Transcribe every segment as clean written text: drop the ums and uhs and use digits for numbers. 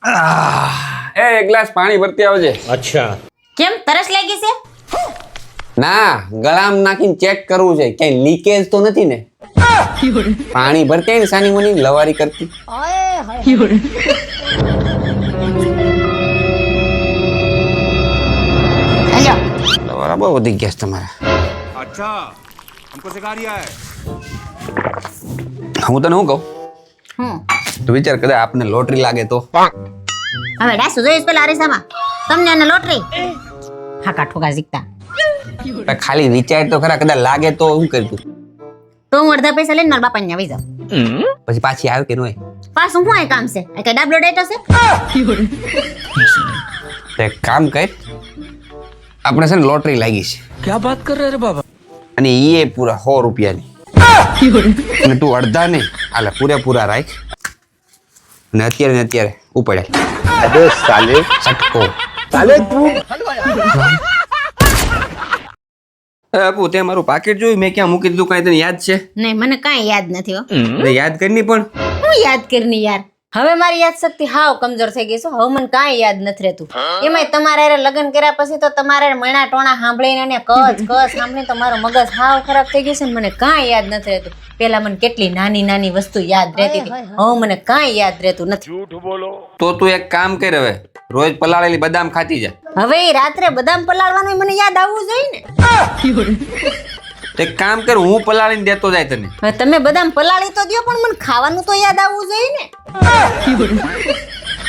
એક ગ્લાસ પાણી ભરતી આવજે. अच्छा કેમ તરસ લાગી છે? ના, ગળામાં નાખીને ચેક કરવું છે ક્યાંય લીકેજ તો નથી ને. પાણી ભરતી ને સાની મુની લવારી કરતી. હેલો લવારા બહુ વધી ગયા છે તમારા. अच्छा हमको सिखा रिया है. હું તને શું કહું, હું તું વિચાર કદાચ આપને લોટરી લાગે તો. હવે ડાસુ જોઈશ પેલા અરીસામાં તમને અને લોટરી હાકા ઠોકા શીખતા ખાલી વિચાર તો ખરા, કદાચ લાગે તો શું કરતું? તો હું અડધા પૈસા લઈને મારા બાપાને આવી જાઉં. પછી પાછી આવે કે નહીં? પાછું શું આ કામ છે? આ કઈ ડાબલો ડેટ હશે? તો એક કામ કર, આપણે છે ને લોટરી લાગી છે. क्या बात कर रहे रे बाबा. અને એ પૂરા 100 રૂપિયાની. અને તું અડધા નહીં, હાલે પૂરેપૂરા રાખ. અને અત્યારે ને અત્યારે ઉપાડ્યા. अबे साले સટકો. साले तू આપુ તે મારું પાકેટ જોયું મેં ક્યાં મૂકી દીધું, કાંઈ તને યાદ છે? નહીં મને કાંઈ યાદ નથી હો. અરે યાદ કરી પણ. હું યાદ કરી યાર, હવે મારી યાદ શક્તિ હાવ કમજોર થઈ ગઈ છે. હવે મને કાંઈ યાદ નથી રહેતું. એમાંય તમારે હારે લગ્ન કર્યા પછી તો તમારે મણા ટોણા સાંભળીને અને કચ સાંભળીને તો મારું મગજ હાવ ખરાબ થઈ ગયું છે ને મને કાંઈ યાદ નથી રહેતું. પેલા મને કેટલી નાની નાની વસ્તુ યાદ રહેતી હતી, હવે મને કાંઈ યાદ રહેતું નથી. તો તું એક કામ કર, હવે રોજ પલાળેલી બદામ ખાતી જા. હવે ઈ રાત્રે બદામ પલાળવાનું મને યાદ આવવું જોઈએ ને. એક કામ કર, હું પલાળીને દેતો જાય તને. હવે તમે બદામ પલાળી તો દ્યો પણ મને ખાવાનું તો યાદ આવવું જોઈએ ને.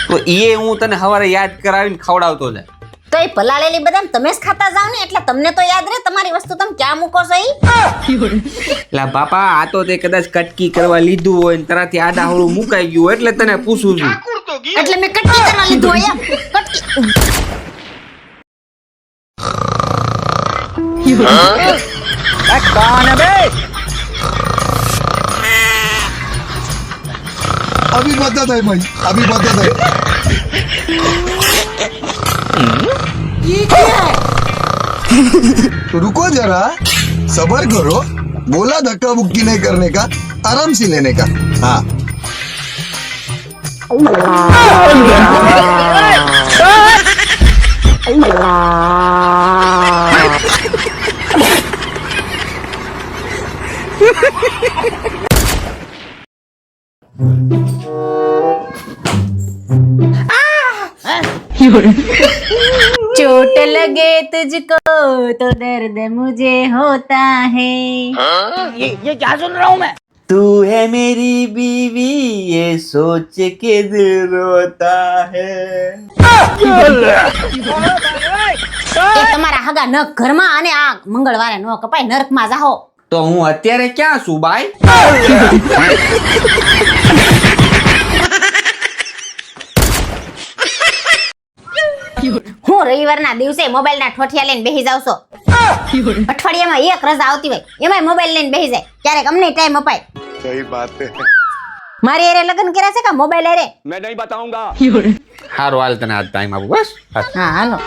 તો એ હું તને સવારે યાદ કરાવીને ખવડાવતો જાય. તો એ પલાળેલી બદામ તમે જ ખાતા જાવ ને એટલે તમને તો યાદ રહે. તમારી વસ્તુ તમે ક્યાં મૂકો છો ઈ? એટલે બાપા આ તો તે કદાચ કટકી કરવા લીધું હોય ને તરાથી આડા હોળું મુકાઈ ગયું હોય એટલે તને પૂછું છું. એટલે મેં કટકી કરવા લીધું હોય એમ. कौन है बे. अभी बता दे भाई, अभी बता दे. तो रुको जरा, सबर करो. बोला धक्का मुक्की नहीं करने का, आराम से लेने का. हाँ चोट लगे तुझको तो दर्द मुझे होता है. ये क्या सुन रहा हूँ मैं. तू है मेरी बीवी ये सोच के दिल रोता है. એ તમારા હગા નખ ઘરમાં અને આ મંગળવારે નો કપાય, નરકમાં જાઓ. તો હું અત્યારે ક્યાં છું બાઈ? હું રવિવારના દિવસે મોબાઈલના ઠોઠિયા લઈને બેસી જાવ છો. અઠવાડિયામાં એક રજા આવતી હોય એમાંય મોબાઈલ લઈને બેસી જાય. ક્યારેક અમને ટાઈમ અપાય. सही बात है. મારી હારે લગ્ન કર્યા છે કે મોબાઈલ હારે? मैं नहीं बताऊंगा. હારું હાલ તને આજ ટાઈમ આપું બસ. હા હાલો.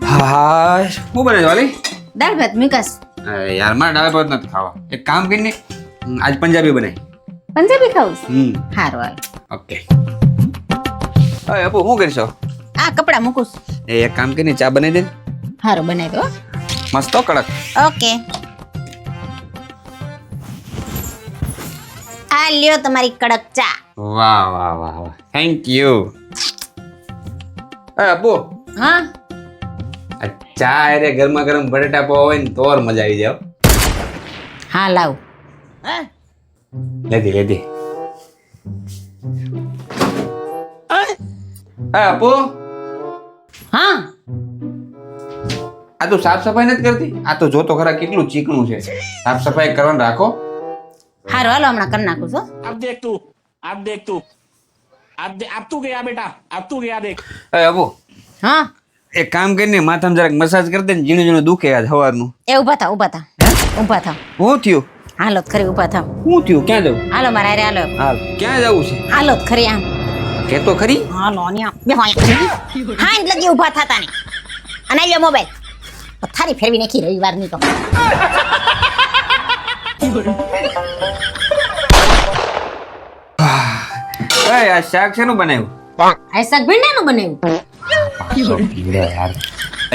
હા હું બને વાલી? દાળ ભાત મિકાસ. અરે યાર મારે દાળ ભાત નથી ખાવા. એક કામ કરીને આજ પંજાબી બનાવી. પંજાબી ખાવું છે? હારું હાલ. ઓકે. હવે આપુ શું કરશો? આ કપડા મૂકું છું. એક કામ કરીને ચા બનાવી દે. હારું બનાવી દો. મસ્ત હો, કડક. ઓકે. આ લ્યો તમારી કડક ચા. વાહ વાહ વાહ વાહ, થેન્ક યુ. આપુ હા આ ચા અરે ગરમા ગરમ બટેટા પૌવા હોય ને તો મજા આવી જાય. હા લાવ. લેતી લેતી. આપુ હા આ તું સાફ સફાઈ નથી કરતી? આ તો જોતો ખરા કેટલું ચીકણું છે. સાફ સફાઈ કરવાનું રાખો. હારું હાલો હમણાં કરી નાખું છું. अब देख तू, अब देख तू, अब तू गया बेटा, अब तू गया देख. આપુ હા એક કામ કરીને માથામાં જરાક મસાજ કરી દે ને, ઝીણું ઝીણું દુખે આજ સવારનું. એ ઊભા થાવ ઊભા થાવ ઊભા થાવ. શું થયું? હાલો ખરી ઊભા થાવ. શું થયું? ક્યાં જવું? હાલો મારા હારે હાલો. હાલ ક્યાં જવું છે? હાલો ખરી આમ. કે તો ખરી. હાલો અહીંયા બેહો અહીંયા. હા એટલે લગી ઊભા થાતા નહીં. અને આ લ્યો મોબાઈલ. પથારી ફેરવી નાખી રવિવારની તો. એ આ શાક શેનું બનાવ્યું? આ શાક ભીંડાનું બનાવ્યું. ભીંડા યાર.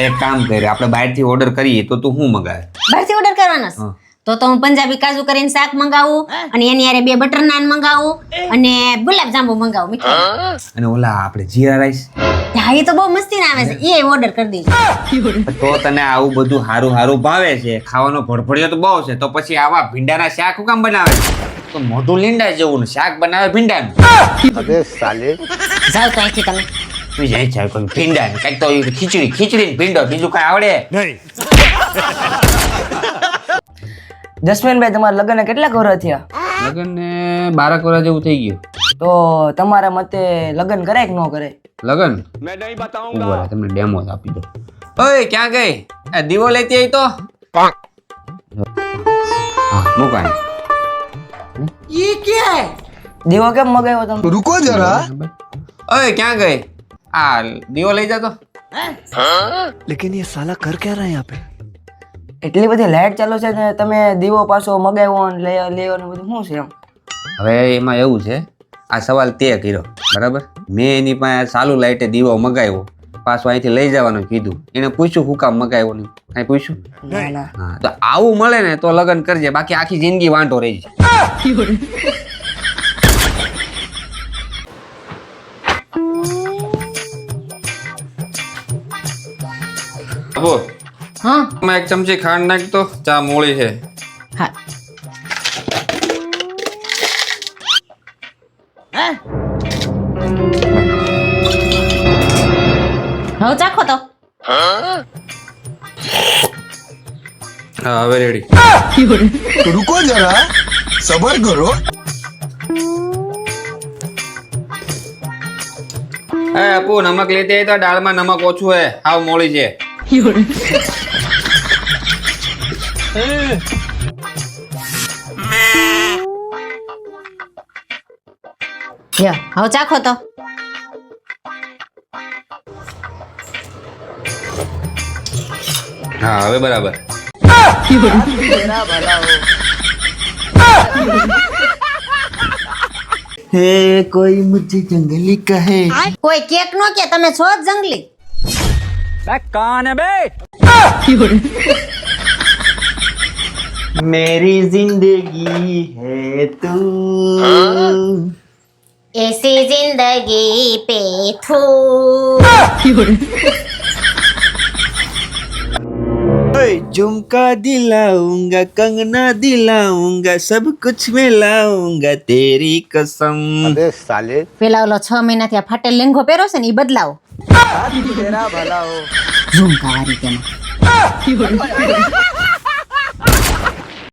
એક કામ કરે, આપણે બહારથી ઓર્ડર કરીએ તો તું શું મગાવે? બહારથી ઓર્ડર કરવાનો છે? તો હું પંજાબી કાજુ કરીને શાક મંગાવું અને એની હારે 2 બટર નાન મંગાવું અને ગુલાબ જાંબુ મંગાવું મીઠાઈ. અને ઓલા આપણે જીરા રાઈસ. હા એ તો બહુ મસ્તી ના આવે છે, એ ઓર્ડર કરી દેજો. તો તને આવું બધું હારું હારું ભાવે છે, ખાવાનો ભડભડિયો તો બહુ છે, તો પછી આવા ભીંડાના શાક શું કામ બનાવે? તો મોઢું લીંડા જેવું ને શાક બનાવે ભીંડાનું. अबे साले જાવ તો અહીંથી તમે. તું જાય છે કોઈ ભીંડાનું કંઈક તો ખીચડી ને ભીંડો, બીજું કઈ આવડે? જસ્મીનભાઈ તમારા લગ્ન કેટલા વર્ષ થયા? લગન ને 12 વર્ષ જેવું થઈ ગયું. તો તમારા મતે લગ્ન કરાય કે ન કરાય? લગન મેં નહીં બતાऊंगा. તમને ડેમો આપી દો. ઓય ક્યાં ગઈ? આ દીવો લેતી આવી તો. હા મુકાય. દીવો કેમ મગાવ્યો તમે? रुको जरा ઓય ક્યાં ગઈ? આ દીવો લઈ જા તો. એટલી બધી લાઈટ ચાલુ છે ને તમે દીવો પાછો મગાવ્યો ને લેવો ને બધું શું છે એમ? હવે એમાં એવું છે, આ સવાલ તે કર્યો બરાબર. મેં એની પાસે ચાલુ લાઈટે દીવો મગાવ્યો, પાછો અહીંથી લઈ જવાનું કીધું. એને પૂછ્યું હું કામ મગાવ્યો નહીં, કાંઈ પૂછ્યું? ના ના. હા તો આવું મળે ને તો લગ્ન કરજે, બાકી આખી જિંદગી વાંઢો રહી જાય. બોલ. હા માં 1 ચમચી ખાંડ નાખ તો, ચા મોળી છે. હા હવે ચાખો તો. હા હવે રેડી. रुको जरा सबर करो એ આપુ નમક લેતી આવી તો દાળમાં નમક ઓછું હે, હાવ મોળી છે. લ્યો હવે ચાખો તો. હા હવે બરાબર. કોઈ કેક નો કે તમે છો જ જંગલી. मेरी जिंदगी है तू ऐसी जिंदगी पे थू. झुमका दिलाऊंगा कंगना दिलाऊंगा सब कुछ मैं लाऊंगा तेरी कसम अबे साले પેલા ઓલો 6 મહિનાથી આ ફાટેલ લેંઘો પહેરો છે ને ઈ બદલાવો. तेरा भला हो ઝુમકા વાળી તેમાં.